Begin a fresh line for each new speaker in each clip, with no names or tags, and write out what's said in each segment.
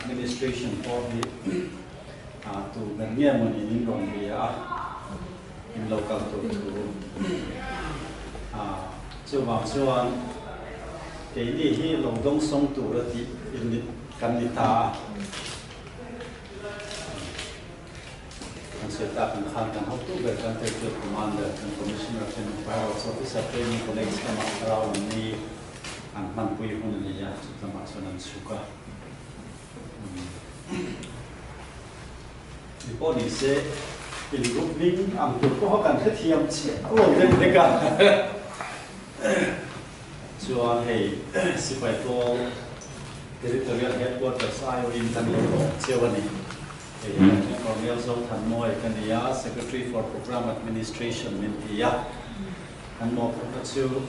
administration for the to ngania money in ron dia in local to chuan ke ni hi lodong song tu ra ti in kanita kan set up in khan kan how to get kan take the commander and commissioner of fire officer training colleagues come around ni an man pui hun ni ya sama sonan suka before ni se in group ning am tu ko kan thiam che lo de ka chuan hei sipai to territorial headquarters ayo in kan lo chewani Cornel Zong Than Moi Kania Secretary for Program Administration Mintia kan mo ka chu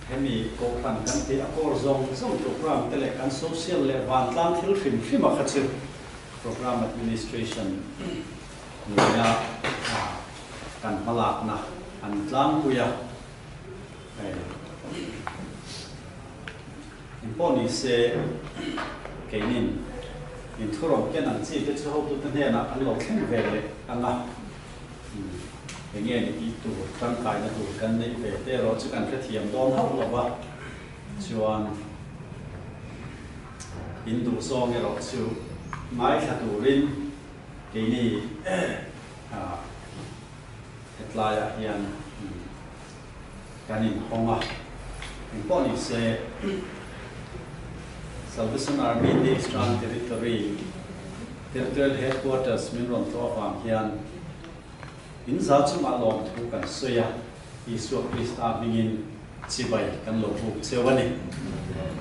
hemi ko pan kan ti akor zong program tele kan social le van tlang thil phim kha chu program administration ya kan malak na an tlang puya imponi se keinin in thurong ken an chi te chu tu te na an lo khen ve le anga nge ni tu tang kai na tu kan nei ve te ro chu kan thiam don hau lo wa chuan in du song e ro chu mai tha tu rin ke ni hetlaya hian kanin honga in poni se Salvation Army Eastern Territorial Headquarters Minron Tawang Hian in Zachum along to kan soya Eastern Police Army Chibai kan lo pu chewani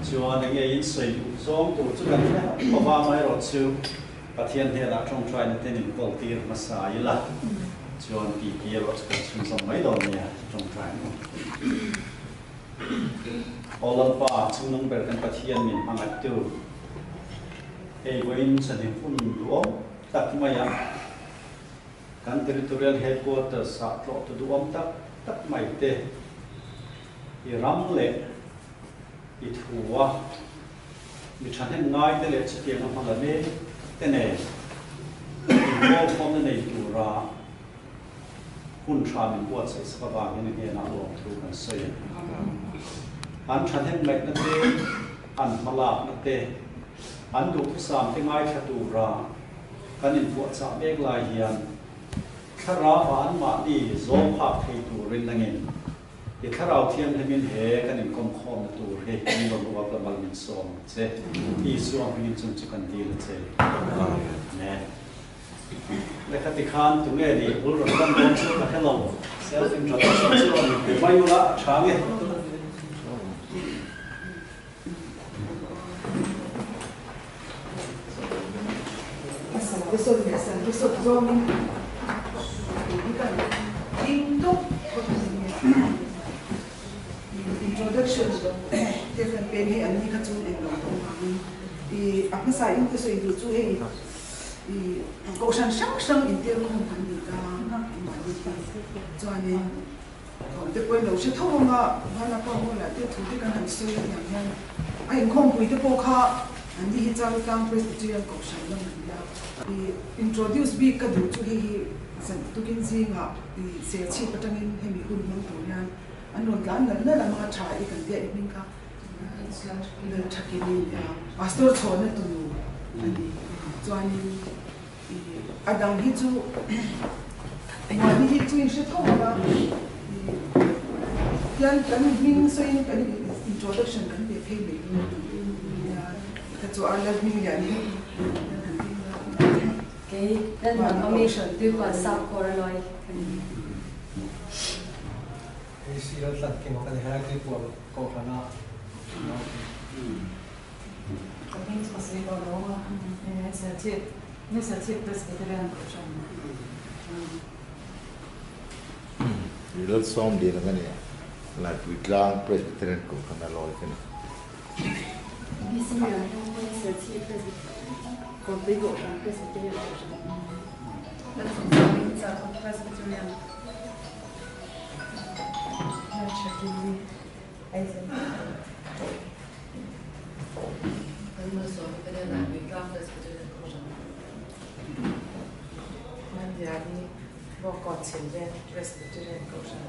chuan nge in soi song tu chu kan bawa mai ro chu pathian he la trong try na tenin kol tir masaila chuan pp ro chu kan chung som mai don ya trong try no Olan pa chung ber kan pathian min angat tu ei goin sanin fun duom tak maya kan territorial headquarters sa tro tu duom tak mai te I ram le I thuwa mi thanen ngai te le chike na phanga me te ne ko phom ne tu ra hun tha min ko se sa ba ni ne na lo thu kan sei an thanen mai na te an mala na te an du sam te ngai tha tu ra kan in pu cha mek lai hian thara ban ma ni zo pha thei tu rin langin I tharau thiam hemin he kan in kom khom tu he ni lo wa la mal min som che I suang min chung chu kan dil che ne le khati khan tu nge ni ul ro kan don chu ka hello self introduction chu ni mai ula change
Eso zoning introduction different penny and ni katu in lo I apa sa in so itu chu he I ko san sang in te ko han ni ka na ma ni chuan ni te poi lo se thong ma hala ko mo la te thu te kan han su ya yang ai khom pui te po kha an ni hi chang kang presbyterian ko san lo I introduce bi ka du chu he san tu kin zinga I se chi patangin he mi hun mon tu yan an non gan na la ma tha I kan te min ka le thakini pastor chone tu ani chuan Adam hi chu ma ni hi chu in se thong ba yan kan min so in kan introduction kan be phe me ya ka chu ala min ya ni
okay then information tu pa sa koraloi
isi lat ke mo kan ha ke ko khana
Kapins pasli ko Roma sa chip presbyterian ko siya
Little som dia dengan ni, like we grand presbyterian ko kena loy kan.
Bisi yang tu sa chip ko bigo kan presbyterian ko siya
sa presbyterian
Kalma so kada na we draft Presbyterian Commission. Mandiani Bokot Children Presbyterian Commission.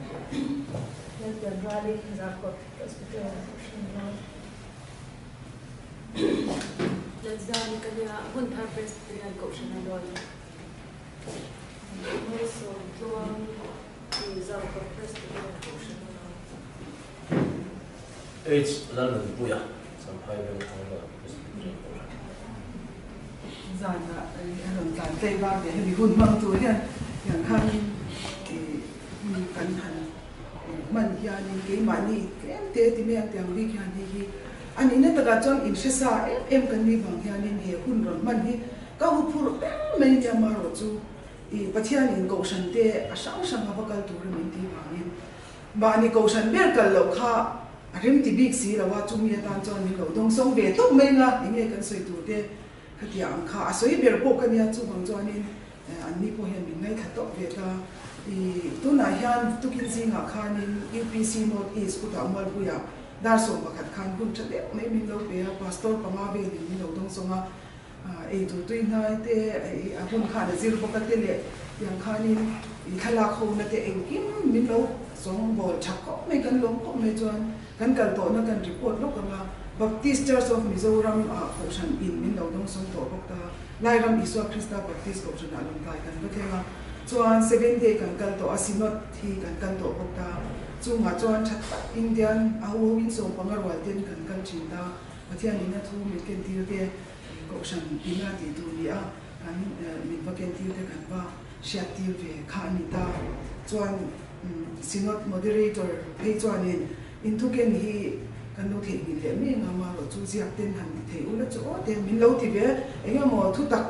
Let the rally Zakot Presbyterian Commission.
Let's done kanya Hunter Presbyterian Commission and all. Also, Joan is Zakot Presbyterian Commission.
It's London Buya. Some private Presbyterian Commission.
Zana anh làm tây ba để bị hôn mang tuổi henอย่างข้างมีกันหันมันยานี่กี่มันนี่เตะที่ไม่ยังเตียงวิญญาณนี่อันนี้เนี่ยตะการจนอินเชซ่ากันมีบางอย่างนี่เหตุหุ่นร้อนมันนี่ก็หุ่นพูดไม่จะมารู้จูประเทศนี้กูฉันเตะช่างว่ากันตัวมันที่บางนี่บางนี่กูฉันเบียร์กันแล้วค่ะเรื่องที่บิ๊กซีแล้วว่าจุ่มยาตานจนมีเราต้องส่งเวทุกเมื่ออย่างเงี้ยกันสวยตัวเตะขยันค่ะสวยเบียร์พวกกันเนี่ยจุ่มบางจวนนี่อันนี้พวกเห็นมีไงขัดต่อเวทตัวนายฮันตุกินซิงหาคานิน UPC North East กุตามัลบุยาดาร์ส่งประคัดคันคุณจะเด็กไม่มีเราเปียพาสตอร์ปมาเบลิมีเราต้องส่งตัวตุยนายเตะคุณขาดซิลปกติเลยอย่างคานินทลาคูนั่นเตะเองกินมีเราส่งบอลชักก็ไม่กันลงก็ไม่จวนกันกันต่อนั่นกันรีพอร์ตลูกกันมา Baptist Church of Mizoram ของฉันอินมีเราต้องส่งต่อพวกตาไล่รำอิสวาคริสต์ Baptist ของฉันอารมณ์ตายกันก็แค่ว่าจวน7 day กันต่ออาซินอตที่กันต่อพวกตาจุงหาจวนชัดอินเดียนเอาวินส่งปังกรวัลเดียนกันจินตาประเทศนี้นะทุกมีเกณฑ์ที่เดียของฉันปีหน้าที่ดูดีอันมีประเกณฑ์ที่เดียกันว่าเชียร์ที่เดียข้านิตาจวนซินอต moderator ให้จวนอินทุกเกณฑ์ที่กันดูที่มีเดียมีงามาเราจูเสียเต็นหันที่อุลจูเต็นมีเราที่เดียเองหมอทุกตัก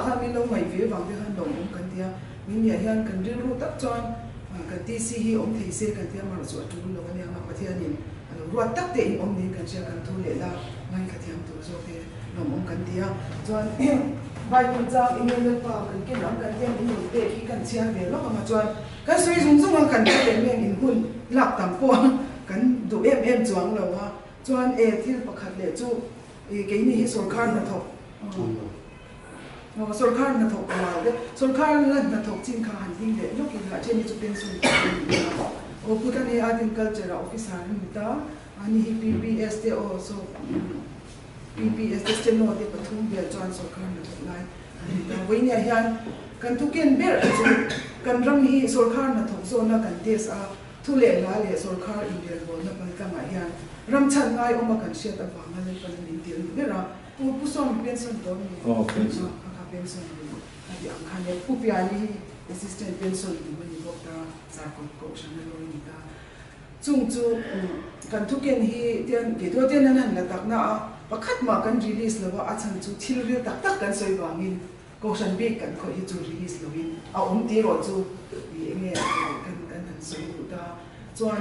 ข้ามีเราไม่เวียบางเดียหันดงกันเดียมีเนี่ยยันกันเรื่องรู้ตักจวนกันที่ซีฮีอมที่เสกันเดียมาสวดจูเราเนี่ยมาประเทศนี้เรารู้ตักเตะอมนี้กันเชียกันทุเลละไม่ขัดแย้งตัวโซเทียเราอมกันเดียจวนใบมันจางอินเดียเปล่ากันกินน้ำกันเดียอินเดียเตะที่กันเชียเดียแล้วก็มาจวนกันสวยสูงกันเดียเป็นเมียอินหุ่นหลับต่ำปวงกันดูจวงเราว่าจวนที่ประคัดเลยจูกี่นี่สุรคารนัทกสุรคารนัทกอะไรเด้สุรคารนัทกจินขาหันดิ้งเด็กลูกกินละเช่นนี้จะเป็นสุรคารโอ้พูดนี่อาร์ติเคิลเจอร์ออฟฟิศาร์นี่ตาอันนี้ PBS เดอโซ PBS เจนโนเดปทุมเบียจวนสุรคารนัทกไลแต่วันนี้ยันกันทุกเย็นเบียร์จูกันรำนี้สุรคารนัทกโซนกันเดสทุเรศละเลยสุรคารอินเดียบอลนับเป็นกันมายันรำชันง่ายออกมากันเชียร์แต่ฟังอะไรเป็นอินเดียเดี๋ยวเราผู้ส่งเป็นส่วนตัวนี่เป็นส่วนเป็นส่วนอย่างคันเนี่ยผู้พิจารณา assistant เป็นส่วนที่มันบอกตาจากคนโกชันเลยนี่ตาจุงกันทุกอย่างที่เดียนเกี่ยวกับเดียนนั้นละตักน่ะประคัดมากัน release แล้วว่าอาจารย์จุที่เรียกตักกันสวยบางอินโกชันเบกกันคอยจู release แล้วอินเอาตีรถจูเนี่ยกันสวยดูตาจวน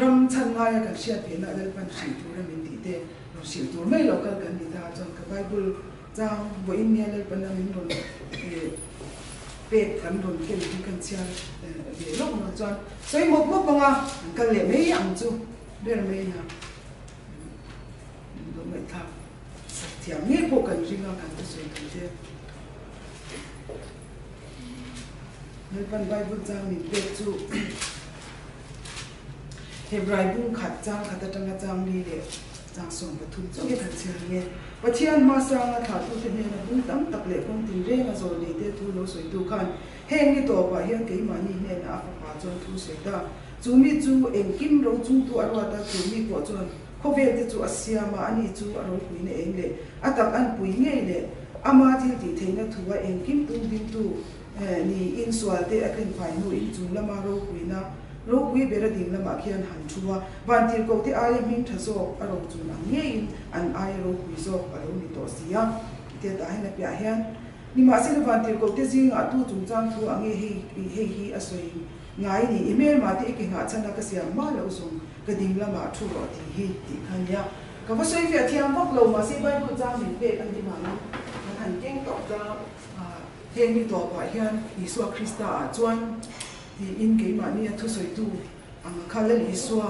รำชันง่ายกันเชียร์เพียงอะไรเป็นสิ่งที่เราไม่ดีเดเราสิ่งที่ไม่เรากันดีตาจนกับไบเบิลจางวันนี้เราเป็นอะไรโดนเป็ดกันโดนเกี่ยวกับกันเชียร์เดี๋ยวเรามาจวนสวยหมดบังอ่ะกันเลยไม่ยังจูเรื่องไม่นะโดนไม่ทับเที่ยงนี้พวกกันจริงๆกันจะสวยกันเดียวเราเป็นไบเบิลจางมีเป็ดจูเฮบรายบุ้งขัดจางขัดจังจางดีเด็ดจางส่งประทุมจุดขัดเชียงเงี้ยประเทศมาสร้างขาดทุนเนี่ยบุ้งตั้งตักเล็กบุ้งตีเร่งมาโซลีเดทุโลสวยดูกันเฮงนี่ตัวไปเฮงกี่มันนี่เนี่ยนะฟ้าป่าจนทุเสดาจูมีจูเอ็งกิมเราจูตัวอรวาตาจูมีปวดจนเขาเวทจูอาเซียมาอันนี้จูอรวคุยเนี่ยเองเลยอัตักอันปุยเงี้ยเลยอามาที่ตีเทนะทัวเอ็งกิมตุ้งดิมตูนี่อินสวาเตอกันไฟนูอินจูละมาเราคุยนะโรควิเบรดิงละมาเขียนหันชัววันที่กูที่อายมินทศกอารมณ์จุนังเงี้ยอันอายโรควิโซอารมณ์นิโตเสียเดี๋ยวตาให้นับยาเฮียนนี่มาสิ่งวันที่กูที่จริงอาตู้จุงจังทัวอังเฮีอสวยง่ายนี่อีเมลมาที่เก่งหาฉันนักเสียมาแล้วส่งกระดิ่งละมาทัวที่ฮีที่ขันยาก็ว่าสวยเฟียเทียมพวกเรามาสิใบกุญแจมีเป๊ะอันที่มันหันเก่งต่อจะเฮียนี่ตัวไปเฮียนอิสวาคริสต์จวนที่อินเกมานี่ทุสวยตูข้าเล่นอิสวา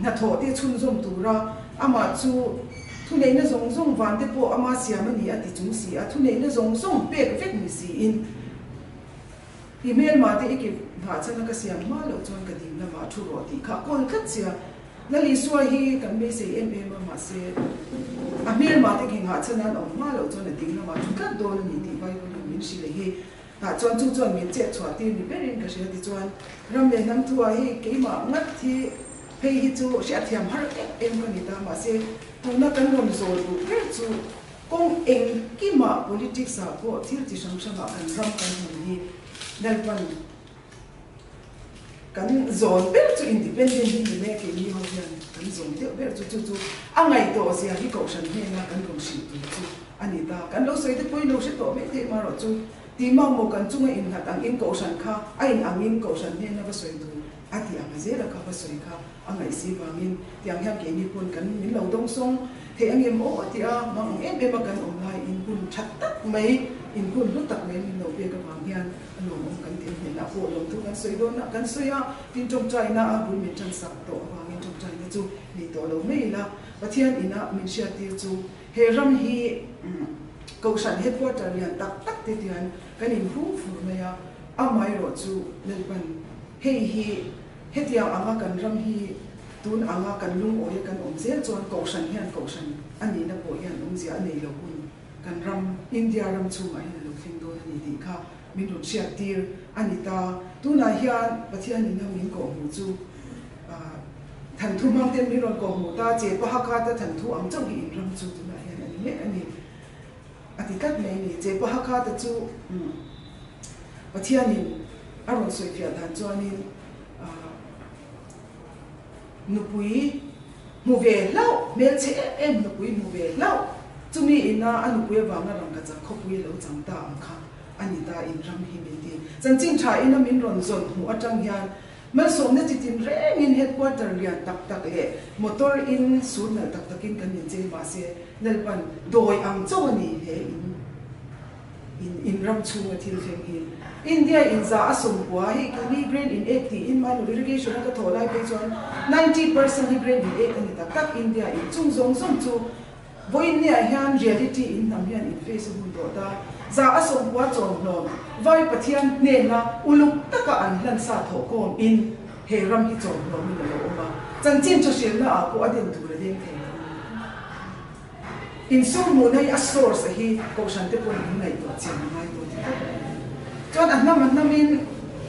นัทโหที่ชุนส่งตูระอามาจูท thu nei na zong zong van te po ama siam ani ati chung si a thu nei na zong zong pek vek ni si in email ma te ikip ha chana ka siam ma lo chon ka dim na ma thu ro ti kha kol khat sia na li suai hi kan me se em ma se a mail ma te king ha chana no ma lo chon ding na ma thu ka do ni ti bai ko min si le hi ha chon chu chon min che chwa ti ni berin ka se ti chon ram le nam thu a hi ke ma ngat thi hei hi chu sia thiam har em ka ni ta ma se tu na kan rom zo bu ke chu kong eng ki ma politics a ko thil ti sang sang a kan ram kan ni dal pan kan zon ber chu independent ni me ke ni ho yan kan zon te ber chu chu angai to sia hi ko san he na kan ko si tu chu ani ta kan lo soi te poi lo se to me te ma ro chu ti ma mo kan chu in hat ang in ko san kha ai ang in ko san he na ba soi tu ati ang zela ka ba soi kha angai si ba min tiang hyam ke ni pun kan min lo dong song thế anh em ô thì mang em mà cần online in kun chặt tắt mấy in kun lúc tắt mấy mình đầu về cái vàng hiền anh ông cần tiền hiện là phụ lòng thu cần xây đôn cần xây á tin trong trái na bùi mình chân sập tổ vàng in trong trái na chú đi tổ lâu mấy là và thiên in á mình share tiêu chú hệ ram hi cầu sản hết qua trái liền tắt thì tiền cái niềm phú mấy á mai rồi chú nên bằng hệ hi hết yang ama cần ram hi tun anga kan lung oye kan omzel chon kausan hian kausan ani na po hian umzia nei lo hun kan ram India ram chunga hian lo thing do ani ti kha min ron sia tir ani ta tuna hian pathian ni na min ko mu chu than thu mang ten min ron ko mu ta che pa ha kha ta than thu am chang hi ram chu tuna hian ani me ani ati kat nei ni che pa ha kha ta chu pathian ni aron soi fia dan chuanin nupui mu ve lau mel che em nupui mu ve lau chumi ina anupui wanga rang ka cha khopui lo chang ta am kha ani ta in ram hi min ti chan chin tha ina min ron zon mu atang hian mal som ne chitin reng in headquarter lian tak le motor in sun na takin kan in che ma se nel pan doi ang chawani he in ram chunga thil theng hi India in za asum kwa hi kami brain in 80 in man irrigation ka tholai pe chon 90% hi brain in 8 ani tak India in chung zong zong chu voin ne hian reality in nam hian in Facebook do ta za asum kwa chon no vai pathian ne na uluk taka an lan sa tho kon in he ram hi chon no mi lo ma chan chin cho sil na ko adin tu re ding the in so mo nai a source hi ko san te pon nai to chen mai to chọn anh năm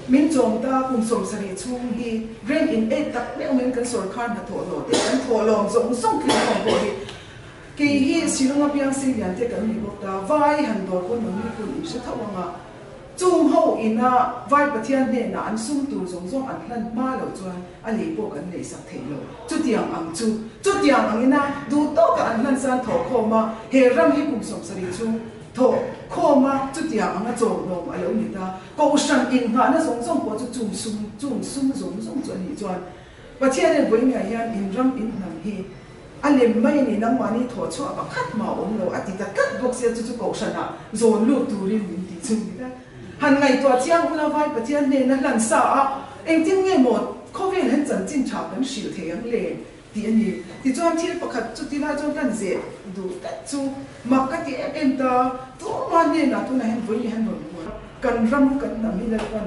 min chồng ta cùng sống sari chung hi brain in 8 tak le men kan sor khan ha tho lo te kan tho lom zong song ki khom bo hi ki hi silunga piang si lian te kan ni bok ta vai han dor kon mi kun in se thawanga chung ho ina vai pathian ne na an sum tu zong zong an hlan ma lo chuan ali po kan nei sak thei lo chu tiang ang chu tiang ang ina du to ka an hlan san tho khoma he ram hi cùng sống sari chung thọ kho ma chút tiang anga chom nom alo ni ta ko san in nga na song song ko chu chung sum zong chuan ni chuan pathian ne boi nga hian in ram in nam hi alem mai ni nang mani tho chu ba khat ma om lo ati ta kat box ya chu ko san na zon lu turin min ti chu ni ta han ngai to chiang una vai pathian ne na lan sa a eng ting nge mo covid han chan chin cha kan sil theyang le ti ani ti chuan thil pakhat chu ti la chu kan ze du ta chu makati em ta tu man ne na tu na hen voi han ron kan ram kan na mi la kan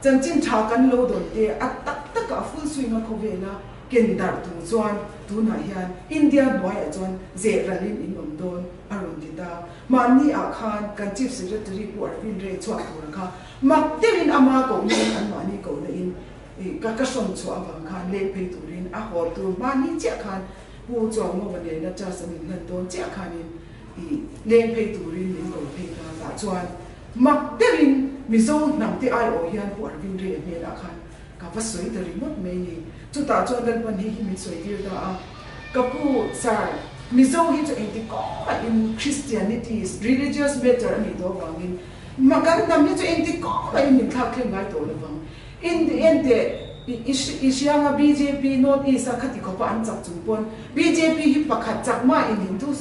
chan chin tha kan lo don te at tak ka full swing a khove na ken dar tu chuan tu na hian India boy a chuan ze ralin in om don aron ti ta mani a khan kan chief secretary ko arvin re chwa tur kha mak telin ama ko ni an mani ko na in ka som chwa bang khan le pe turin a hol tu mani che khan pu chong mo ba ne na cha sam in lan don che khan in le pe turin in ko pe ka la chuan mak telin mi zo nam te ai o hian ko arvin re ne la khan ka va soi ta remote me ni chu ta chuan dal pan hi mi soi dir da a ka pu sar mi zo hi to in ko in Christianity is religious matter ani do wangin makan nam ni to in ko in min thak khen ngai to le wang in the end Isyanga BJP not isa khati ko pa an chak chumpon BJP hi pakhat chak ma in hindu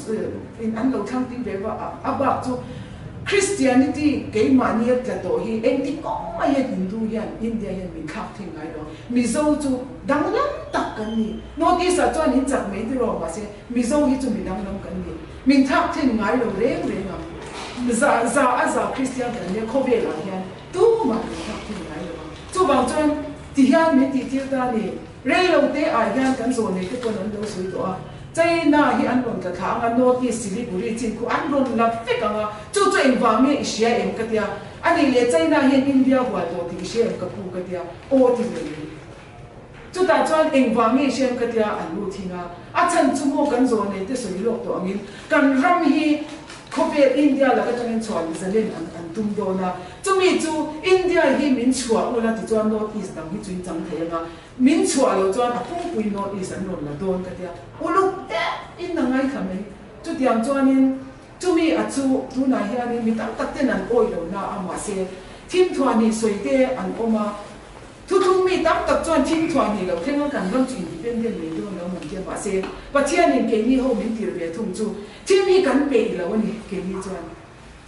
in an lo thang ti beva abak chu Christianity cái mà nhiệt là tổ hi em thì có ai Hindu hiền India hiền mình khác thế ngay đó Mizo chú đắng lắm tắc cái gì nó đi sa cho anh chặt mấy thứ rồi mà sẽ Mizo hi chú mình đắng lắm cái gì mình khác thế ngay rồi rèn ngầm za Christian cái này không về là hiền tu mà mình khác thế ngay rồi chú bảo cho anh thì hiền mấy thì tiêu ta đi rèn lâu thế ai hiền cái rồi này cái con anh đâu suy đó China hi an ron ka thang an no ki Siliguri chin ku an ron la fe ka nga chu chu eng wa me Asia em ka tia ani le China hi India wa to ti Asia em ka pu ka tia o ti le chu ta chuan eng wa me Asia em ka tia an lu thinga a chan chu mo kan zo ne te soi lo to angin kan ram hi khope India la ka tang chuan zalen an tum do na chu mi chu India hi min chua lo la ti chuan no east dang hi chuin chang the nga min chua lo chuan a pung pui no east an ron la don ka tia ulu in na ngai khame chu tiang chuan in chu mi a chu tu na hian in mi tam tak ten an oi lo na ama se thim thuan ni soi te an oma thu thung mi tam tak chuan thim thuan ni lo thenga kan ram chu independent ni do lo man te ba se pathian in ke ni ho min tir ve thung chu thim mi kan pe lo ni ke ni chuan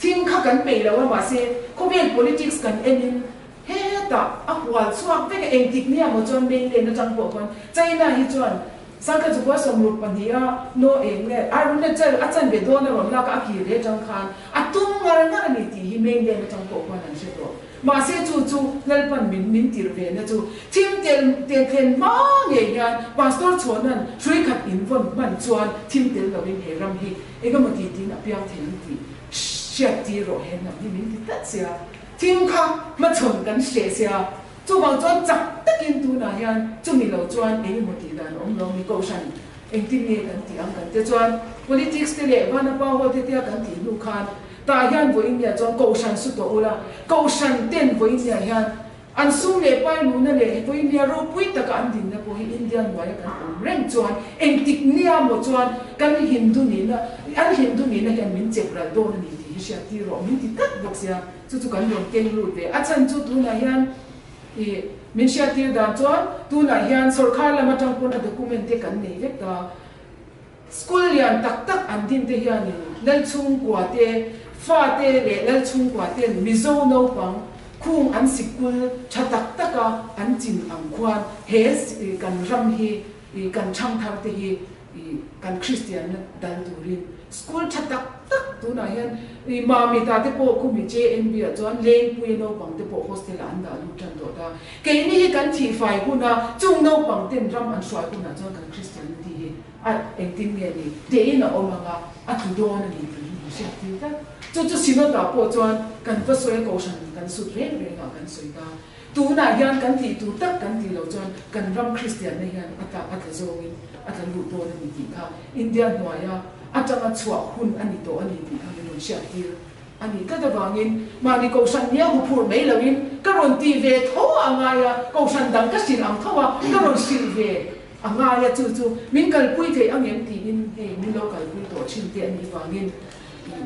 thim kha kan pe lo ma se kovian politics kan enin he ta a wal chuak te eng tik ni amo chuan main le na chang po kon China hi chuan Sangka juga somruk pania no engle arun le chal achan be do na ron la ka ki re chang khan atung ngar na ni ti hi main le chang ko kwan an se do ma se chu chu lal pan min tir ve na chu thim tel khen ma nge yan pastor chonan thrui khat in von man chuan thim tel lo in he ram hi ega ma ti tin apyang then ti shet ti ro hen na min ti tat sia thim kha ma chon kan se sia chú bảo cho chặt tất nhiên tu nào hiền chú mình lâu chuan ấy một tí đàn ông lâu mi câu sản anh tin nghe cần tí ăn cần thế chuan politics thế lệ văn bao hoa thế thế cần tí nu khan ta hiền với India chuan câu sản xuất đồ là câu sản tiền với India hiền anh sung lệ bay nu nè lệ với India rồi bui ta cả anh tin nè với India ngoài cần ông rèn chuan anh tích nia một chuan cần Hindu ni na anh Hindu ni na hiền mình chép ra đồ ni thì sẽ tí rồi mình tí tất bốc xia chú cần dùng kênh lụt về anh chân chú tu nào hiền min sia tir dan chuan tu na hian sarkar lama tangpon a document te kan nei vek ta school lian tak tak an din te hian lal chung kwa te fa te le lal chung kwa te mizo no pang khung an sikul tha tak taka an chin ang khwan he kan ram hi kan chang thar te hi kan Christian dal turin school tha tak tak tu na hian ma mi ta te po khu mi JNB a chuan leng pui no pang te po hostel an da lu tan do ta ke ni hi kan thi fai huna chung no pang ten ram an swai huna chuan kan Christianity hi a eng tin nge ni te in a omanga a thu do na ni ti se ti ta chu sino ta po chuan kan va soi ko san kan su reng reng a kan soi ta tu na hian kan ti tu tak kan ti lo chuan kan ram Christian na hian ata zo in ata lu do na ni ti kha India noya atanga chua hun ani to ani ti ani non sia ti ani ka da wangin mani ko san nia hu phur mai lawin ka ron ti ve tho anga ya ko san dang ka sin ang thawa ka ron sil ve anga ya chu min kal pui the angem ti in he min lo kal pui to chin te ani wangin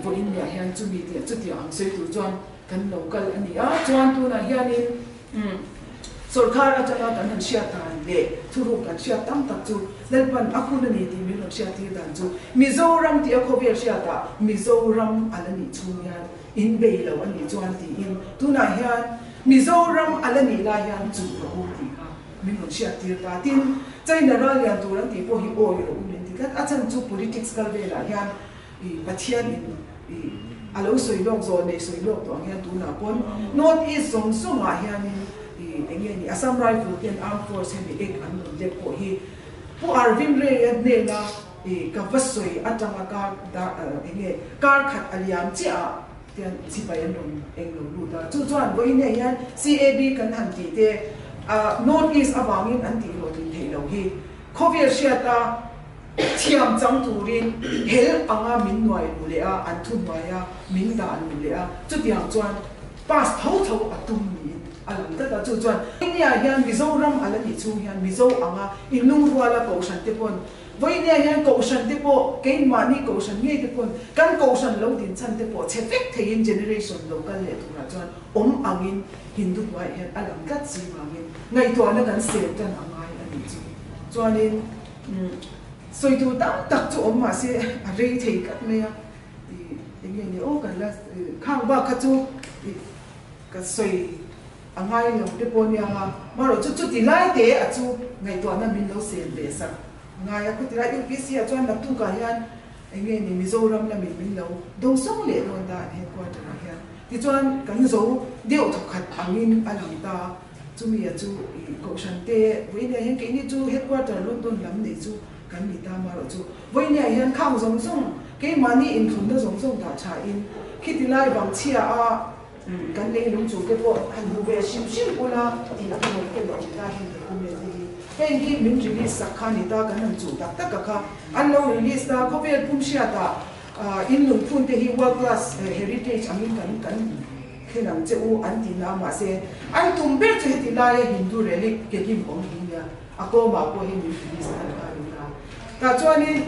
vo in ya hian chu mi ti chu ti ang sei tu chuan kan local ani a chuan tu na hian in sarkar atanga kan han sia tan le thuru kan sia tam tak chu lalpan akuna ni ti min sia ti dan chu Mizoram ti akhover sia ta Mizoram alani chuyan in be lo ani chuan ti in tuna hian Mizoram alani la hian chu ro ti ha min sia ti ta tin China ra lian tu ran ti po hi oi ro min ti ka achan chu politics kal ve la hian pathian in alo soi lok zo ne soi lok to hian tu na pon not is song a hian again ni Assam Rifle ten Armed Force hemi ek an le po hi pu arvin re ne la ka vasoi atanga ka da enge kar khat aliam chi a ten sipayan ron englo lu da chu chuan voi ne yan CAB kan han ti te North East awangin an ti lo tin thei lo hi Khovier Siata thiam chang turin hel anga min noi lu le a an thun mai a min da lu le a chu tiang chuan pas tho atum ni alam ta chu chuan India hian Mizoram alani chu hian Mizo anga inung ruala ko san te pon voi ne hian ko san te po kein mani ko san nge te pon kan ko san lo din chan te po chefek thein generation local le tu ra chuan angin Hindu wai hian alam kat si wangin ngai to na kan se tan angai ani chu chuan in soi tu tam tak chu ma se a rei thei kat me a nghe ni ô kan la khang ba kha chu ka soi angai lo te pon ya ma ro chu chu ti lai te a chu ngai to na min lo sen be sa ngai a ku ti lai UPC a chuan nak tu ka hian nghe ni Mizoram la min lo do song le ron da headquarter hian ti chuan kan zo deu thok khat angin alang ta chu mi a chu ko shan te we ne hian ke ni chu headquarter London lam nei chu kan mi ta ma ro chu we ne hian khang zong zong ke mani in thun da zong zong da cha in khiti lai bang chia a kan le lung chu ke po han bu be sim sim ula ti la ko ke lo ta hin ku me ti heng hi min release sakhani ta kan an chu tak tak ka an lo release ta ko vel pum sia ta in lung phun te hi world class heritage amin kan khenam che u an ti na ma se an tum ber che ti la ye hindu relic ke kim ong hin ya ako ma ko hin release ta chuanin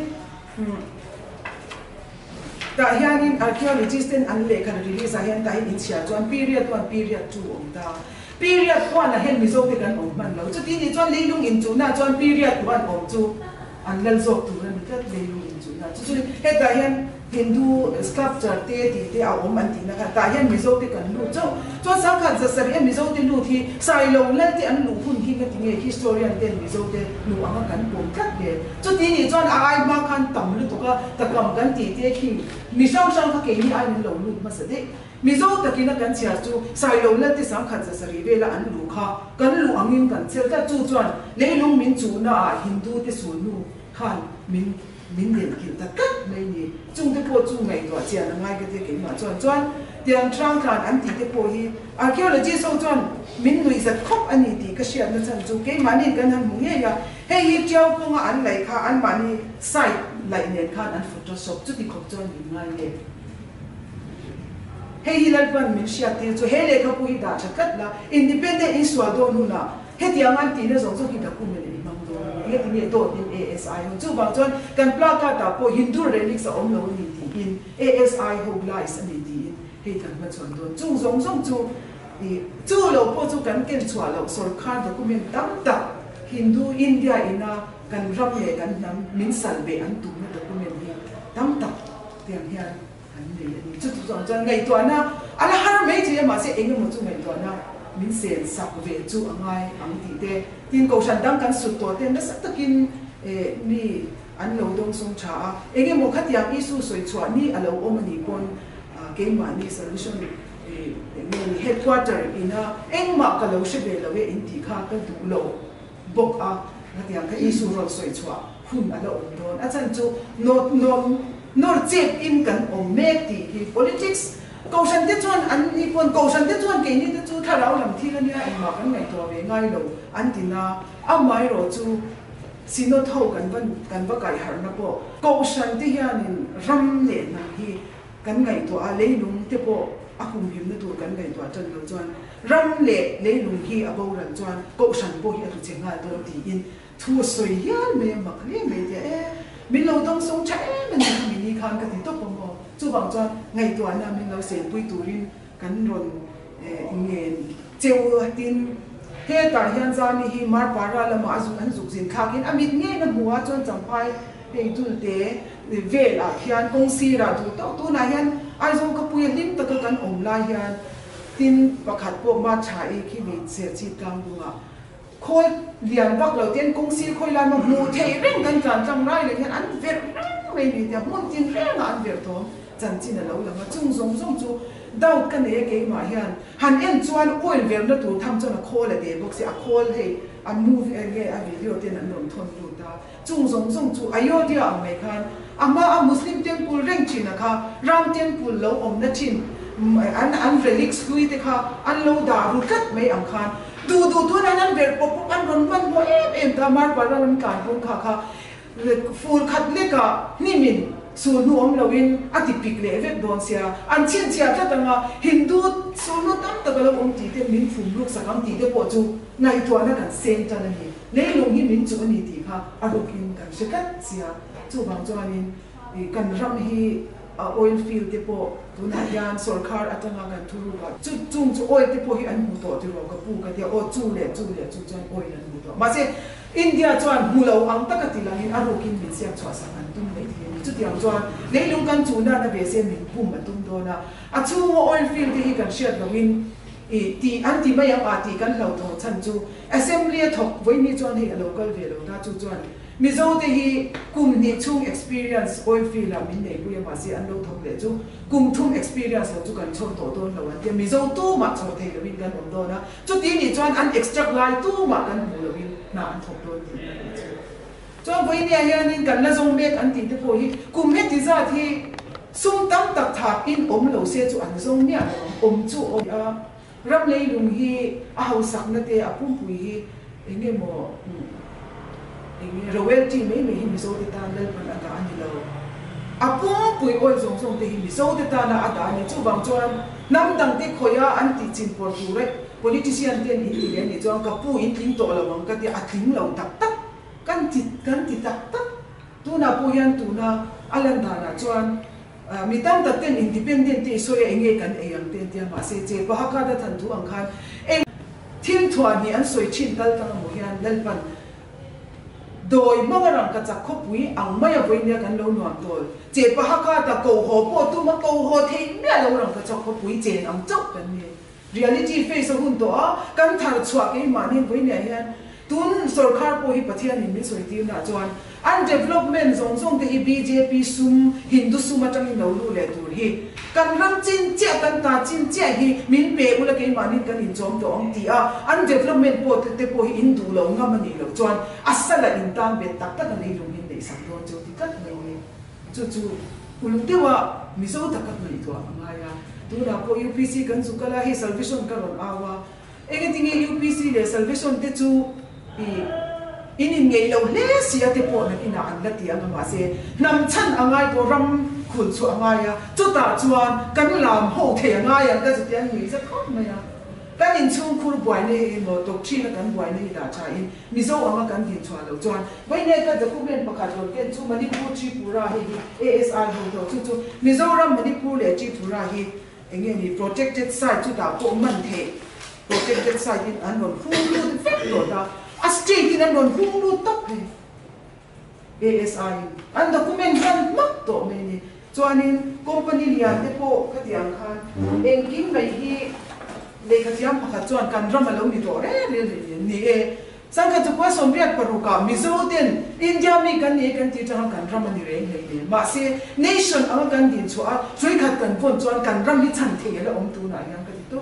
ta hianin archaeologist an le kan release a hian ta hin in sia chuan period 1 period 2 ong ta period 1 a hen mi zo te kan ong man lo chu ti ni chuan leilung in chu na chuan period 1 ong chu an lal zok tu ran ta leilung in chu na chu he ta hian Hindu sculpture te a om an ti na ka ta hian mi zo te kan lu chu sa khat za sari mi zo te lu thi sai lo lal te an lu hun hi ka ti nge historian ten mi zo te lu anga kan pom khat de chu ti ni chuan a ai ma khan tam lu to ka ta kam kan ti te khi mi sang sang ka ke ni ai lo lu ma sa de mi zo ta ki na kan chia chu sai lo lal te sang khat za sari ve la an lu kha kan lu angin kan chel ka chu chuan leilung min chu na Hindu te su nu khan min den kin ta kat mai ni chung te po chu ngai to chia na ngai ke te ke ma chuan tiang trang khan an ti te po hi archaeology so chuan min nui zat khop ani ti ka sia na chan chu ke mani kan han mu ye ya he hi chiao ko an lai kha an mani site lai ne khan an photoshop chu ti khop chuan ni ngai ne he hi lal pan min sia te chu he le ka pu hi da chakat la independent in swa do nu na he tiang an ti ne zong chu ki da ku me ni mang do he ti ne to tin ASI chu bang chuan kan plaka ta po Hindu relics om lo ni ti in ASI ho glais ani ti he kan ma chuan do chung zong zong chu lo po chu kan ken chua lo sarkar document tam ta Hindu India ina kan ram le kan nam min sal be an tu na document ni tam ta tiang hian an le ni chu zong zong ngai to na ala har me je ma se eng mo chu ngai to na min sen sak ve chu angai ang ti te tin ko shan dang kan su to te na sak takin ni an lo dong song cha enge mo khat yang isu soi chwa ni alo omani kon ke ma ni solution ni headquarter ina eng ma ka lo she be lo we in ti kha ka du lo bok a khat yang ka isu ro soi chwa hun alo om don a chan chu nor chep in kan om mek ti hi politics câu sản tiết chuan anh đi con câu sản tiết chuan cái như thế chú thà lão làm thi cái này mà cái ngày to về ngay đầu anh thì na ông mai rồi chú xin nó thâu cần vác cái hàng nó bộ câu sản tiết hiện ram lệ na hi cái ngày to lấy lùng thế bộ không hiểu nó tu cái ngày to chân đầu chuan ram lệ lấy lùng hi ở bao lần chuan câu sản bộ hiện tu chuyện ngay đầu thì in thua soi hian mẹ mặc lấy mẹ thế mình lâu đông sống chạy mình đi khăn cái thì tốt không mò chú bằng cho ngày tuần là mình lâu sẽ bui turin cắn rồn nghe treo tin he ta hian za ni hi mar para la ma azun an zuk zin kha kin amit nge na muwa chon champai he tu te ve la hian kong si ra tu to tu na hian ai zong ka pui lim ta ka kan om la hian tin pakhat po ma chai khi mi se chi kam dunga khoi lian bak lo ten kong si khoi la ma mu thei reng kan kan chang rai le hian an ver mai ni ta mun tin reng an ver to chan chin lo la ma chung zong zong chu dau kan e ke ma hian han en chuan oil ver na tu tham chona khol le de bok se a khol he a move nge a video ten an ron thon tu ta chung zong zong chu ayodhya ang mai khan ama a muslim temple reng china kha ram temple lo om na chin an relics hui te kha an lo da ru kat mai ang khan du tu nan ver pop an ron ban bo em ta mar paran kan bung kha full khat le ka ni min su nu om lawin atipik le ve don sia an chin chia ta tanga Hindu su nu tam ta lo om ti te min phum luk sakam ti te po chu ngai to na kan sen ta ni le long hi min chu ni ti kha arukin kan sekat sia chu bang chu anin kan ram hi oil field te po tu na yan sarkar atanga kan thuru ka chung chu oil te po hi an mu to ti ro ka pu ka te o chu chan oil an mu to ma se India chuan mulo ang takati langin arukin min siak chwa sa kan tum mai thi chút tiếng chuan lấy lung căn chủ na về xem mình bùm mà tung đó na chú oil field thì cần share là win thì anh thì mấy ông thì cần lâu thọ chân chú assembly thọ với mi chuan thì local về lâu ta chú chuan mi dâu thì cùng ni chung experience oil field là mình này bây mà sẽ anh lâu thọ để chú cùng chung experience là chú cần cho tổ tôn lâu anh thì mi dâu tu mà cho thầy là win cần ổn đó na chú tí ni chuan anh extract lại tu mà cần bù là win na anh thọ tôn cho với nhà hiện nên cần là dùng biết anh tin được thôi cùng hết thì ra thì sung tâm tập tháp in lâu xe cho anh dùng nhà chú ram lấy lùng hi hậu sắc nè thế apum pui hi nghe mò royalty mấy hi miso thì ta lên phần anh anh lâu apum pui oi dùng thì miso thì ta là anh anh chú bằng cho năm đằng thì khoya anh thì chín por tu đấy politician tiền in thì này cho kapu in tính tổ là bằng cái thì tính lâu tắc tắc kan ti tak tak tu na puyan tu na alan na chuan mi tam ta ten independent ti so e nge kan e yang ten tia ma se che pa ka da than thu ang khan e thiên thuan ni an soi chin dal ta mo hian dal pan doi mangarang ka chak khopui ang maya voinia kan lo nuam tol che pa ka ta ko ho po tu ma ko ho the me lo rang ka chak khopui chen ang chok kan ni reality face hun to kan thar chua ke manin voinia hian tun sarkar po hi pathian in mi soi ti na chuan an development zong te hi BJP sum Hindu sum atang no lu le tur hi kan ram chin che kan ta chin che hi min pe ula ke manin kan in chom to ong ti a an development po te po hi in du lo ngam ani lo chuan asala in tang be tak tak nei lung hin dei sam do chu ti kat nei chu ulung te wa mi so tak kat nei to angaya tu na po UPC kan su kala hi salvation ka ron awa enge tingi UPC le salvation te chu in ngay lâu lẽ xia te po na ina an la ti ang ma se nam chan angai ko ram khun chu angai ya chu ta chuan kan lam ho the angai an ka chu tiang mi sa khot ma ya kan in chung khur buai ne mo tok chi na kan buai ne da cha in mi zo anga kan din chwa lo chuan bai ne ka da ku men pakhat lo ken chu manipur tripura hi ASI ho to chu mizoram manipur le tripura hi enge ni protected site chu da po man the protected site in an non hu lu fet lo da a state in an non hu lu top he ASI an document han mak to me ni chuanin company lian te po ka tiang khan engking mai hi le ka tiang pakhat chuan kan ram alo ni to re ni e sangka tu kwa somriat paruka mizo den India mi kan ni kan ti tang kan ram ani reng le ma se nation ang kan din chua chui khat kan phone chuan kan ram hi chan the la om tu na yang ka ti to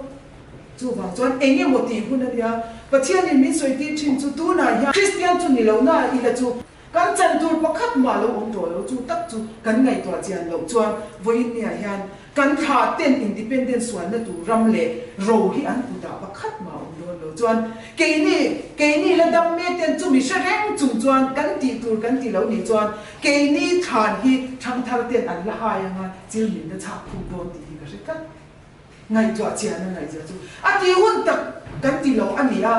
chu ba chuan enge moti hun ya pathian in mi soi ti thin chu tu na ya Christian chu ni lo na i la chu kan chan tur pakhat ma lo om to lo chu tak chu kan ngai to chian lo chuan voin ni hian kan kha ten independence wan na tu ram le ro hi an tu da pakhat ma om lo chuan ke ni la dam me ten chu mi sha reng chung chuan kan ti tur kan ti lo ni chuan ke ni than hi thang thar ten an la ha yang chil min da chak khu bon ti ka se ka ngai to chian na ngai chu a ti hun tak kan ti lo ani a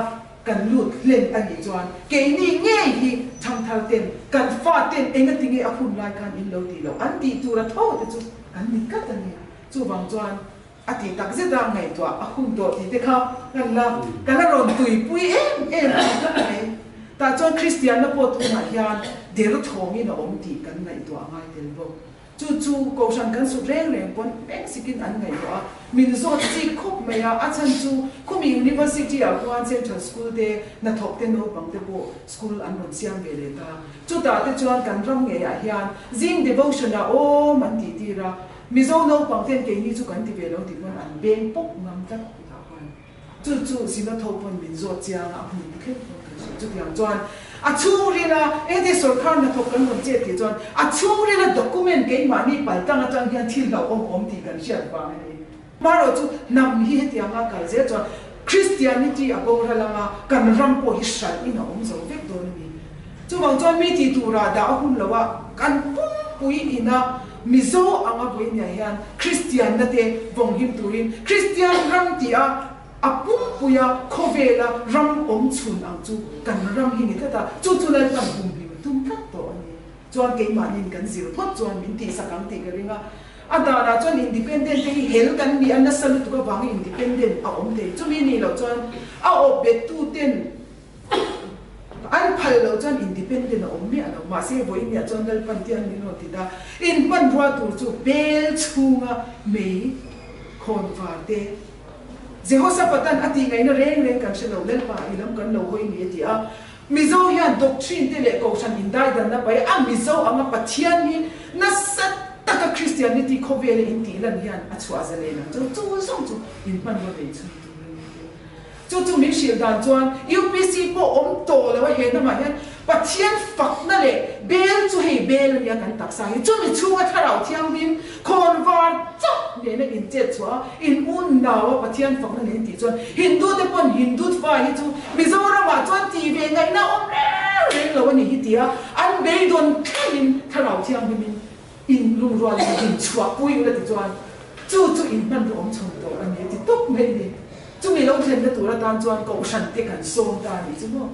kan lut len ani chuan ke ni nge hi thang thar ten kan fa ten enga tinge a hun lai kan in lo ti lo an ti tur a tho te chu kan ni ka ta ni chu bang chuan ati tak zeda ngai to a hun do ti te kha kan la ron tui pui em ka nei ta chuan Christian na po tu na hian der thong in om ti kan ngai to ngai tel bo chu ko san kan su reng pon beng sikin an ngai to min zo chi khop me ya a chan chu khumi university a kwan central school de na thok te no bang te po school an ron siam ve le ta chu ta te chuan kan ram nge ya hian jing devotion a o man ti ra mizo no pang ten ke ni chu kan ti ve lo ti kon an beng pok ngam tak ta han chu sina thopon min zo chiang a hun khet chu tiang chuan a churina ede sarkar na thok kan ron che ti chuan a churina document ke mani paltang atang hian thil lo om ti kan siat ba ni maro chu nam hi tiang a kal je chuan Christianity a bo ralanga kan ram po hi sal in om zo vek do ni chu bang chuan mi ti tu ra da hun lo wa kan pui ina mizo anga boi nya hian Christian na te vong him turin Christian ram ti a apum puya khovela ram om chun ang chu kan ram hi ni ta chu la tam bum bi tum tak to ani chuan ke manin kan zir thot chuan min ti sakang ti ka ringa ada na chuan independent te hel kan mi an na salu tu ka wang independent a om te chu mi ni lo chuan a ob bet tu ten an phal lo chuan independent om mi alo ma se voi mi chuan dal pan tian ni no ti da in pan rua tur chu bel chunga mei khon var te Jehoshaphat ati ngai na reng kan se lo lel pa ilam kan lo hoi ni ti a mizo hian doctrine te le ko san indai dan na pai a mizo anga pathian ni na sat taka Christianity khobele in ti lan hian a chua zale na chu song chu in pan rua ve chu chu mi shil dan chuan UPC po om to la he na ma hian pathian fak na le bel chu hei bel ya kan tak sa hi chu mi chu a tharau thiang bin khon var chok ne na in che chua in un nawa pathian fak na ne ti chuan hindu te pon hindu fa hi chu mizoram ma chuan ti ve ngai na om re lo ni hi tia an be don thin tharau thiang bin in lung ruan in chua pui la ti chuan chu in man ro om chong to an ne ti tok mai ni chu mi lo thlen na tu ra tan chuan ko shan te kan som ta ni chu mo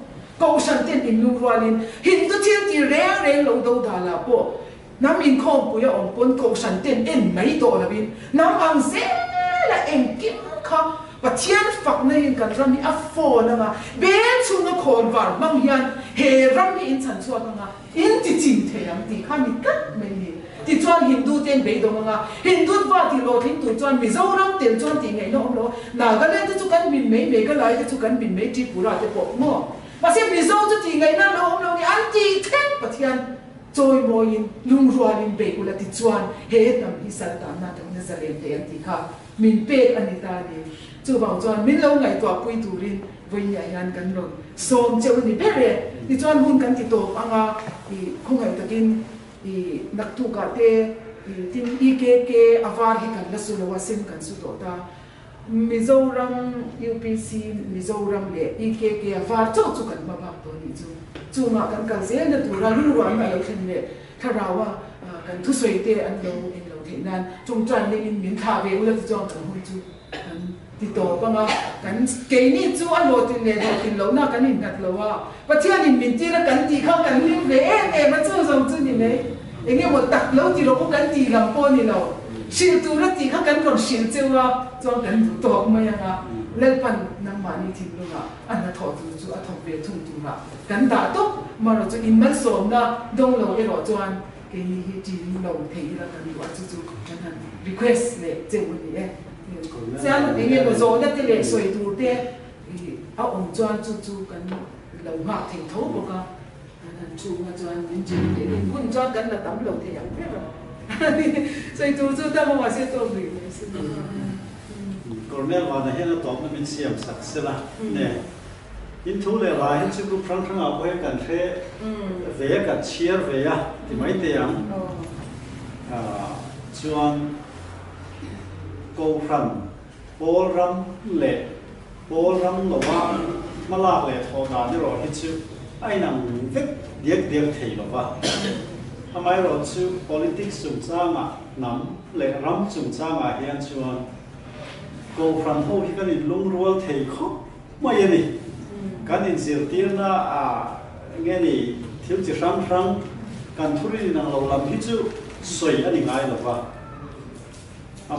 câu sản tiền in lung rualin hindu chiên thì reng lâu đâu đà là bộ nam in không bùi ông bốn câu sản tiền in mấy độ là bin nam ang dễ là em kim khó và thiên phật này in cần ram áp phô na mà bé chung nó khôn vào mang hiền he ram in sản xuất na in chỉ chỉnh thể làm thì khá mình cắt mình thì chọn hindu tiền bé đâu mà hindu và thì lo hindu chọn bị dâu ram tiền chọn thì ngày nó ông lo nào cái này tôi cần bin mấy cái lại tôi cần bin mấy chỉ phụ ra để bộ mua mà xem ví dụ cho thì ngày nay nó ông nói anh chị thêm bát thiên trôi mồi lung ruột in bể của là thì chuan hết nằm đi sang ta na trong nhà gia đình để anh chị khác mình bể anh ta đi chú bảo chuan mình lâu ngày tọa quỳ tu rin với nhà anh cần rồi xôm chơi anh bể rồi thì chuan hun cần thì tổ anh à thì không phải tự tin thì nặc tu cả thế thì tin IKK avar hi cần là số lo wasim cần số tổ ta Mizoram UPC Mizoram le IKK var chu kan ma ba to ni chu ma kan kal zel na tu ra lu wa ma lo thin le tharawa kan thu soi te an lo in lo the nan chung tran le in min tha ve ula chu kan hu chu kan ti to pa nga kan ke ni chu an lo tin le lo tin lo na kan in nat lo wa pathian in min ti ra kan ti kha kan lim ve ma chu zong chu ni le enge mo tak lo ti ro ko kan ti lam po ni lo sil tu ra ti kha kan ron sil chewa chuan kan du tok mai anga lelpan nang mani thim lunga ana tho tu chu a thok ve thum tu ra kan da tok ma ro chu in mal som na dong lo e ro chuan ke ni hi ti lo thei ra kan wa chu kan han request le che ni e sang ni nge lo zo na te le soi tu te a om chuan chu kan lo ma thei tho bo ka an chu ma chuan in ji le hun chuan kan la tam lo the yang pe ra soi tu chu ta ma se to ri
Cornel và này là tóm nó mình xem sạch sẽ là nè in thu lệ lại hết sức lúc phăng phăng áo hay cần thế về cả chia về à thì mấy tiền chuan câu phăng bol ram lệ bol ram lova mà là lệ thọ đàn rồi hết sức ai nằm viết điếc thầy lova hôm nay rồi chú politics dùng sang à nắm lệ ram dùng sang à hiện chuan câu phẳng hậu khi cái này lung ruột thầy khóc mà vậy này cái này diệt tiền na nghe này thiếu chỉ sang cái thu đi năng lâu làm hết chứ soi anh ngay là vậy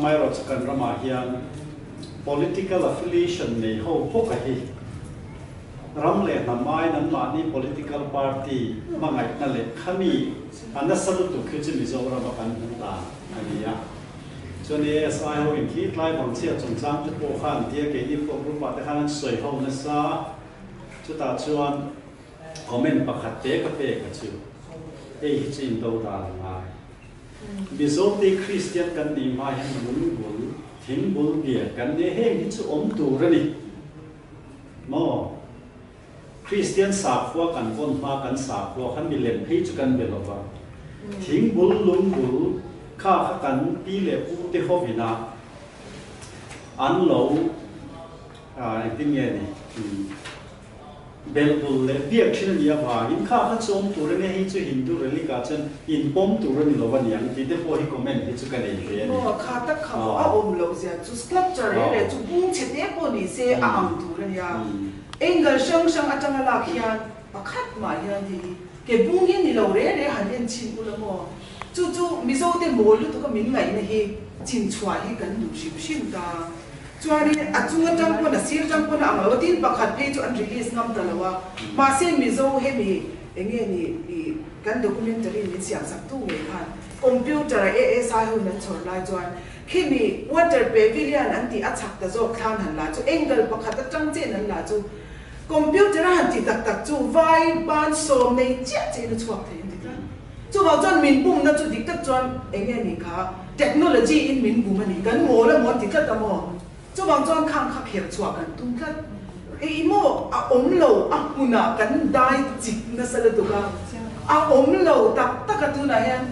mai rồi chỉ cần làm hiện political affiliation này hậu phúc cái ram lệ nằm ai nằm mà ni political party mà ngày nay lệ kami anh đã sắp tụt khi chỉ Mizoram mà cần ta anh ấy cho nên sai hồi khi lại bằng chiếc trồng trang cho bộ khăn tia cái đi phục vụ bạn khăn soi hậu nó sa cho ta chuan comment bạc hạt tế cái bề cái chữ ấy chính đâu ta là ví dụ đi Christian cần đi mai hay muốn thím muốn bia cần đi hay những chữ ổn tù rồi đi mà Christian sạp qua cần vốn hoa cần sạp qua khăn bị lem hay cho cần bị lova thím muốn lúng muốnข้ากันปีเล็บอุติโควินาอันโลที่เงี้ยนี่เบลบุลเล็บเบียกชิ้นนี้ว่าอินข้าขัดชมตัวนี้ให้ช่วยหินดูเรื่องการเช่นอินปมตัวนี้เราวันนี้ที่ได้พอให้คอมเมนต์ให้ช่วยกันเองเลยนี่
ข้าตักเขาว่าอมเราเสียจุดสคลับเจอร์เลยจุดบุ้งเฉดพอนี่เสียอ่างตัวนี้เองก็ช่างอาจารย์ลักยันปากขัดมายันที่เก็บบุ้งยินนี่เราเร่หันยันชิมกุลโมจู่มิโซเตโมลุตุก็มิ่งไหลนะเฮจินชัวให้กันดูชิมชิมตา chuani achunga tangpon asir tangpon ang tin pakhat phei chu an release ngam talawa ma se mi zo he mi enge ni kan documentary ni siam sak tu we khan computer e sai hu nan chor lai chuan khimi water pavilion anti achak ta zo khan han la chu angle pakhat ta tang chen an la chu computer han ti tak tak chu vai ban som nei che che nu chuak the ni ta chu ba chuan min bum na chu dik tak chuan enge ni kha technology in min bum ani kan mo la mo ti ka ta mo chu ba chuan khang kha kher chuak kan tum ka e mo a om lo a huna kan dai chik na sala tu ka a om lo tak tak tu na hian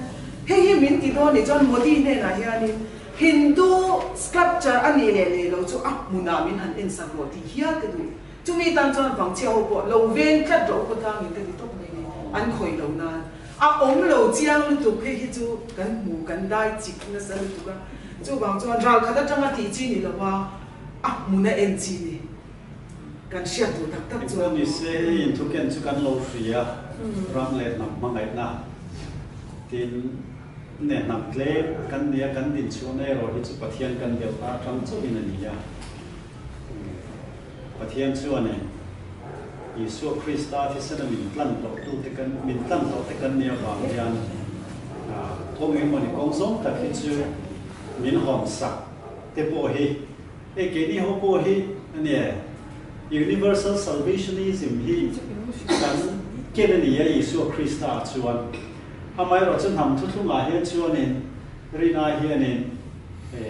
he min ti do ni chuan modi ne na hian ni Hindu sculpture ani le lo chu a huna min han in sa ro ti hian ka du chu mi tan chuan wang chiao bo lo ven khat ro ko ta min ka ti tok nei an khoi lo na a om lo chiang lu tu phe hi chu kan mu kan dai chik na sala tu ka chu bang chuan ral khata tanga ti chi ni lo wa a muna en chi ni kan sia tu tak tak chu
ni se in thu ken chu kan lo fria ram le nam mangai na tin ne nam tle kan nia kan din chu ne ro hi chu pathian kan bel ta tang chu in ani ya pathian chu ane Yesu Krista thi sana min tlan to tu te kan min tlan to te kan nia ba yan thong em mani kong song ta khi chu min hom sak te po hi e ke ni ho po hi ani universal salvationism hi kan ken ni ya Yesu Krista chuan amai ro chen ham thu thu nga he chuan in rina hi anin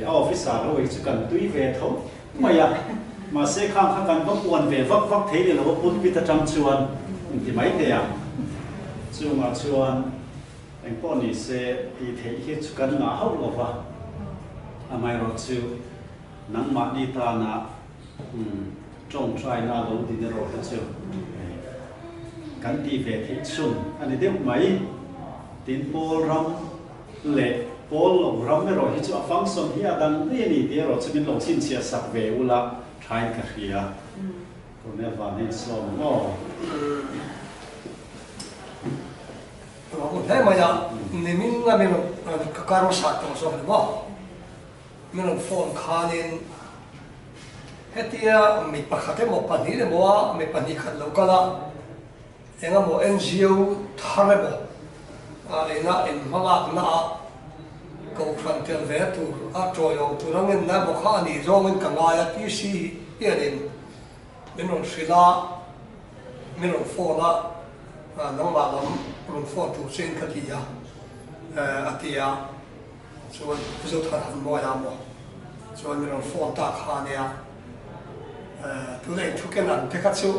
officer ro chu kan tui ve tho maya ma se khang kha kan bak wan ve vak vak thei le lo put pi ta cham chuan ti mai te ya chu ma chuan eng po ni se ti thei hi chu kan nga hau lo wa amai ro chu nang ma ni ta na trong trai na lo di ro ta chu kan ti ve thei chun ani de mai tin pol ram le pol lo ram me ro hi chu afang som hi adang ni ni de ro chu min lo chin chia sak ve ula thai ka khia ko ne va ne som mo
thế mà giờ nên mình là mình cái caro sạt trong số này bao mình phone khai lên hết tia mình bắt khách một phần đi để mua mình phần đi khách lâu cả là em có một NGO thằng này bao em là em mà là cầu phần tiền vé tu trôi vào tu nó mình đã một khai đi rồi mình càng ngày tí xí hiện đến mình còn xí la mình còn phone la nông bà lắm mình phone tu trên cái gì à tia rồi ví dụ thằng mua làm bao rồi mình còn phone ta khai này tu này tu cáiนั้นที่เขาชู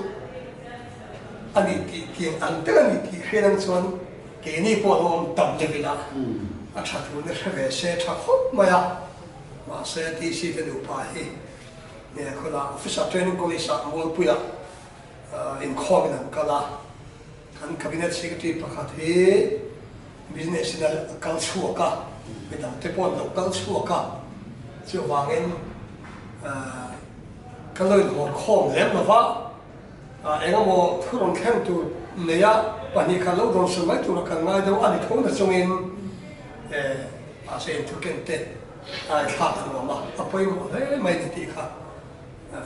อันนี้ที่อันที่อันนี้ที่เรื่องส่วนเกี่ยนี่พอเราตั้งใจไปละอาชาตุเนี่ยเวเสชักฮุบมาอะมาเสที่สิ่งที่ดูไปเนี่ยคนละ official training police มวยปุยอะin common ก็ละกัน cabinet secretary ประกาศให้ business นั่นการชัวร์ไม่ต้องที่พอเราการชัวร์จะวางเงินก็เลยหัวข้อมเล็บนะฟ้าเองก็มองทุกคนแข่งตัวเนี่ยวันนี้เขาโดนสมัยตัวกันง่ายเดี๋ยวอันนี้เขาจะจงเองอาเซียนทุกคนเตะขาดตัวมาเอาไปหมดเลยไม่ได้ตีขาด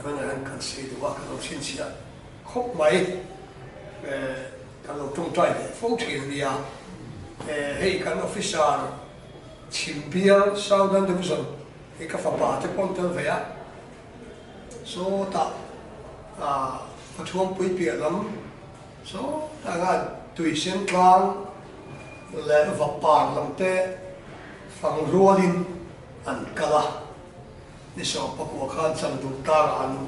เพราะงั้นกันสิดูว่าเขาชินเสียครบไหมเขาจงใจฟุ้งเทียนเนี่ยให้กันออฟฟิศาร์ชิมเบียร์ซาวดันดิวิชั่นให้กับฝ่ายที่ป้องกันไว้so ta phát huống bụi bịa lắm so ta ngã tùy xuyên clang lẽ vật bản làm tệ phẳng rùa linh ăn cả la đi so bác của khan chân đủ ta ăn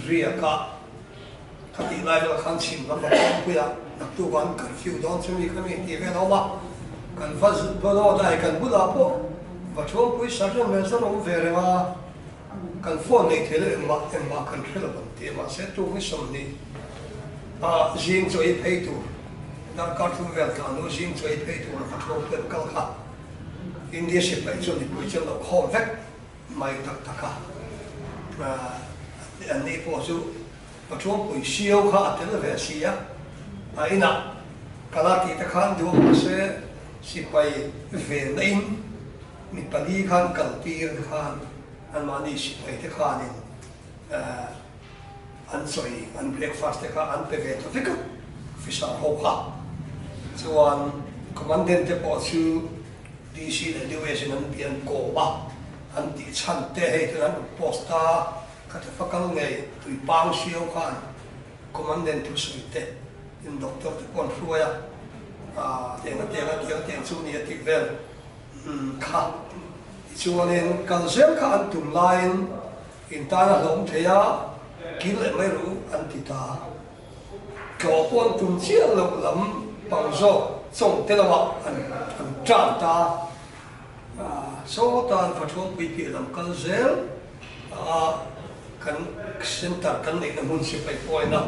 ria cả cái gì lại là khan chìm lắm vật bản bụi à nạp tu quan cần phiêu đón xem đi cái này thì cái đó mà cần phát bữa đó đại cần bữa đó po vật huống bụi sao cho mình sao nó về rồi mà kan phone này thế là em mà kan thế là vấn đề mà sẽ tu với sầm đi riêng cho ít hay tu đang có thu về cả nó riêng cho ít hay tu là phát lộเป็นcao cả India sẽ phải cho những người chân là khó vét mai đặc cả anh ấy phô chú phát lộ buổi siêu cả thế là về siêu ai nè cả là thì ta khăn điều mà sẽ phải về nên mình phải đi khăn cần tiền khăn an mani si pai te khanin an soi an breakfast te kha an pe ve to vika fisher ho kha chuan commandant te po chu DC le division an pian ko ba an ti chan te he te an posta ka te fakal ngai tui pang siau khan commandant tu sui te in doctor te pon fruaya te chu ni ti vel kha chuanin kalzel kha an tum line in tana lom theya kil le mai ru an ti ta ko pon tum chia lo lam pang zo song te lawa an tran ta so tan patrol pp lam kalzel kan center kan nei na mun si pai poina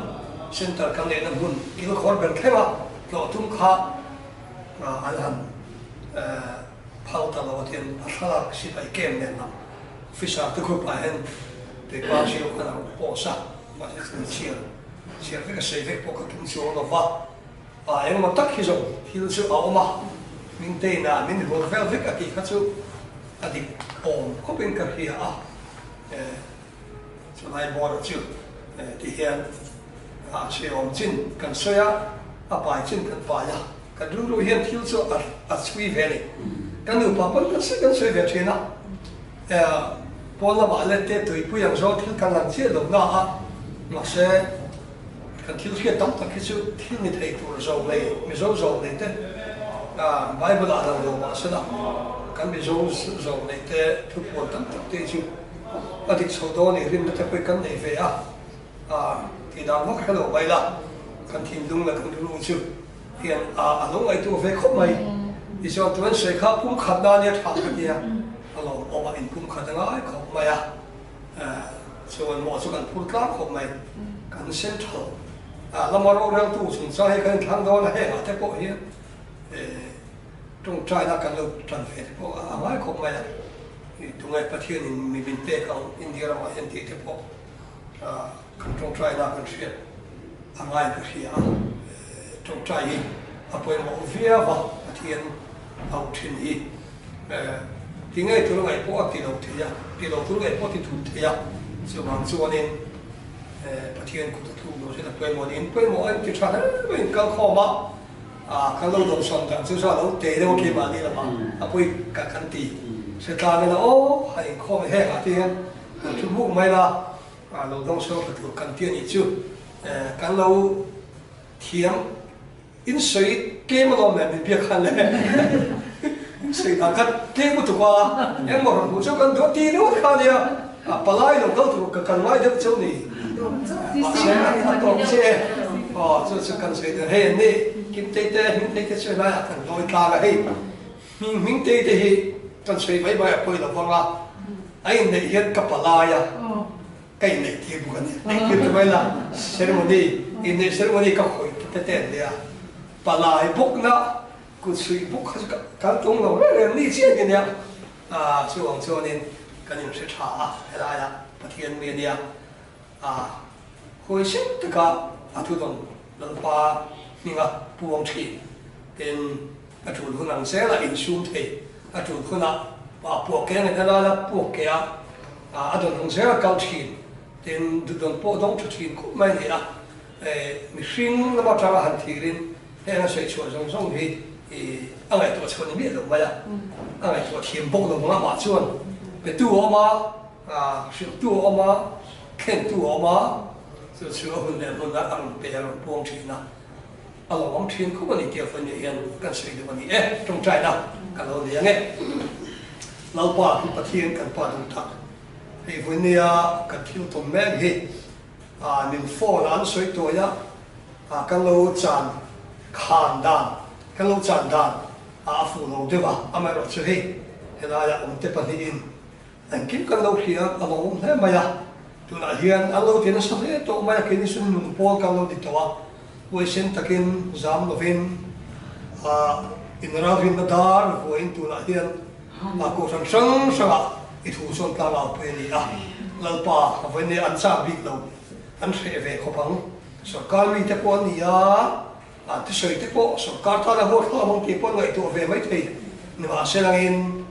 center kan nei na mun kil khor ben khema lo tum kha an han phao ta lo thiên thla si pai kem nen na fisher te ko pa hen te pa si o kana po sa ma se chia cái sei ve po ka tum si o lo va em mà tắc khi rồi khi sự ảo mà mình tên là mình vừa phải viết cái gì khác chứ đi ổn có bên cái gì cho này bỏ được chứ thì hiện sẽ ổn chín cần xoay bài chín cần bài cái đúng hiện thiếu sự suy về này cái nửa bà vẫn cần xoay về chuyện nào bỏ là bà lên tết tuổi bây giờ rồi thiếu cần làm gì đâu na mà sẽ kan thiếu khiết tông ta khi sự thiếu như thế tuổi giàu này mình giàu này thế Bible là đâu mà sẽ là kan bị giàu này thế thuộc bộ tông thế chứ thì sau đó này riêng nó phải kan này về thì đang mắc cái đầu bay là kan thiên dung là kan đúng chứ hiện lúc ấy tôi về khóc mày thì cho tôi sẽ khóc cũng khát na nhé thằng cái kia alo ông anh cũng khát na ai khóc mày cho anh mua cho kan phun lá khóc mày kan xem thầu làm mà rồi tu chúng ta hay kan thằng đó là hệ thế bộ hiện trong trai là kan lâu trần phê thế bộ ai khóc mày tụi ngay phát hiện mình tê không India là hiện thế thế bộ kan trong trai là kan xuyên ai cái gì trong trai gì apoi mo via va athian au thin hi ti ngai tu ngai po ti lo thia ti lo tu ngai po ti thu thia so mang chuanin pathian ku tu lo se la poi mo in poi mo an ti thana in kal kho ma kal lo do son ta chu sa lo te lo ki ma ni la ma apoi ka kan ti se ta ne la o hai kho he ha ti han tu bu mai la lo dong so ka tu kan ti ni chu kan lo thiam in soi ke ma lo men bi khan le soi ta kat ke mu tu qua em mo ro chu kan do ti no kha ya palai lo do tu ka kan mai de chu ni se to se chu kan soi de he ni kim te te soi la kan loi ta la he min te te he kan soi vai vai poi lo wang la ai nei hian ka palai ya cái này thì bukan ni kita mai la ceremony in ceremony ka khoi te te dia palai buk na ku sui buk ka tung lo ni chen ke nia chuang chuanin kanin se tha la ya pathian me nia hoi sim te ka athu don lan pa ninga puang thi ten athu hunang se la in sum the athu khuna pa pu ke ne la pu ke adon hong se ka thin ten don po dong chu thin ku mai ni mi hring la ma tra han thirin he na sei chu zong zong hi angai to chon ni lo ma ya angai to thiam bok lo ma chuan pe tu o ma shi tu o ma ken tu o ma so chu hun le hun la ang pe ya pong thi na alo ong thin ku ma ni ke fan ni yan kan sei de ma ni trong trai na kan lo ni nge lau pa ku pathian kan pa dong ta thì với nia cái thiếu tôm mẹ gì mình phô là ăn suy tuổi á cái lâu chăn khàn đàn cái lâu chăn đàn phụ lâu đấy吧mà rồi chứ hi thì là ông tiếp bên in anh kiếm cái lâu kia ông thế mà ya tu là hiền anh lâu thì nó sao thế tụi mày cái này xuân nung po cái lâu đi tao với sen takin zam lovin in ravin nadar với in tu là hiền cô sang sang sang ít hú son ta lao pe ni lal pa với ne an sa big lo an se ve kho phang sarkar mi te pon ni te soi te po sarkar ta la ho kha mong ti pon ngai to ve mai thei ni wa se lang in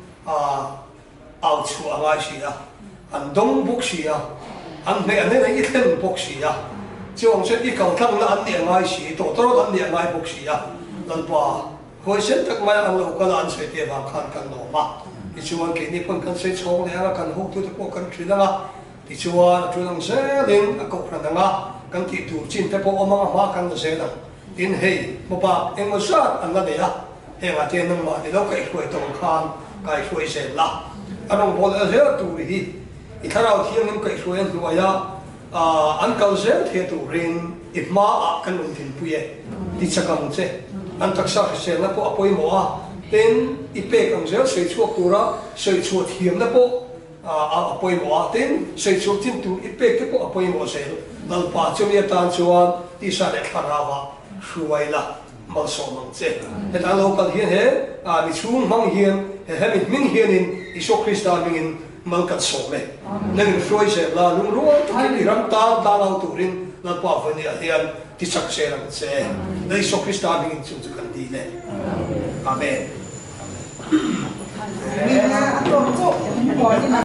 out chu angai si an dong buk sia an me an nei ithen buk sia chuang se I kang thang na an ni ngai si to to an ni ngai buk sia lan pa hoi sen tak mai an lo kala an se te ba khan kan no ma ti chuan ke ni pon kan se chong le nga kan hu tu te ko kan thina nga ti chuan chu nang se ling a ko ran nga kan ti tu chin te po ma ma kan se na tin hei mo pa eng mo sa an na ya he ma te nang ma ni lo kai khoi tong khan kai khoi se la anong bol a ze tu ri I tharau thiang nim kai khoi an luaya an kal se the tu rin I ma a kan un tin puye ti chakam che an taksa se na po apoi mo a ten I pe kam zel sei chuak tura sei chuat thiam na po apoi mo a ten sei chuak tin tu I pe ke po apoi mo se dal pa chumi tan chuan ti sa le tharawa hruai la mal so mang che he ta local hian he mi chung mang hian he mi ming hian in Iso Krista mingin mal kat so me nang hroi se la lung ro tu ki ram ta lau turin la pa vani hian ti chak se ram che na Iso Krista mingin chu chu kan di le amen.
Mình là ăn cơm trộn, bỏ đi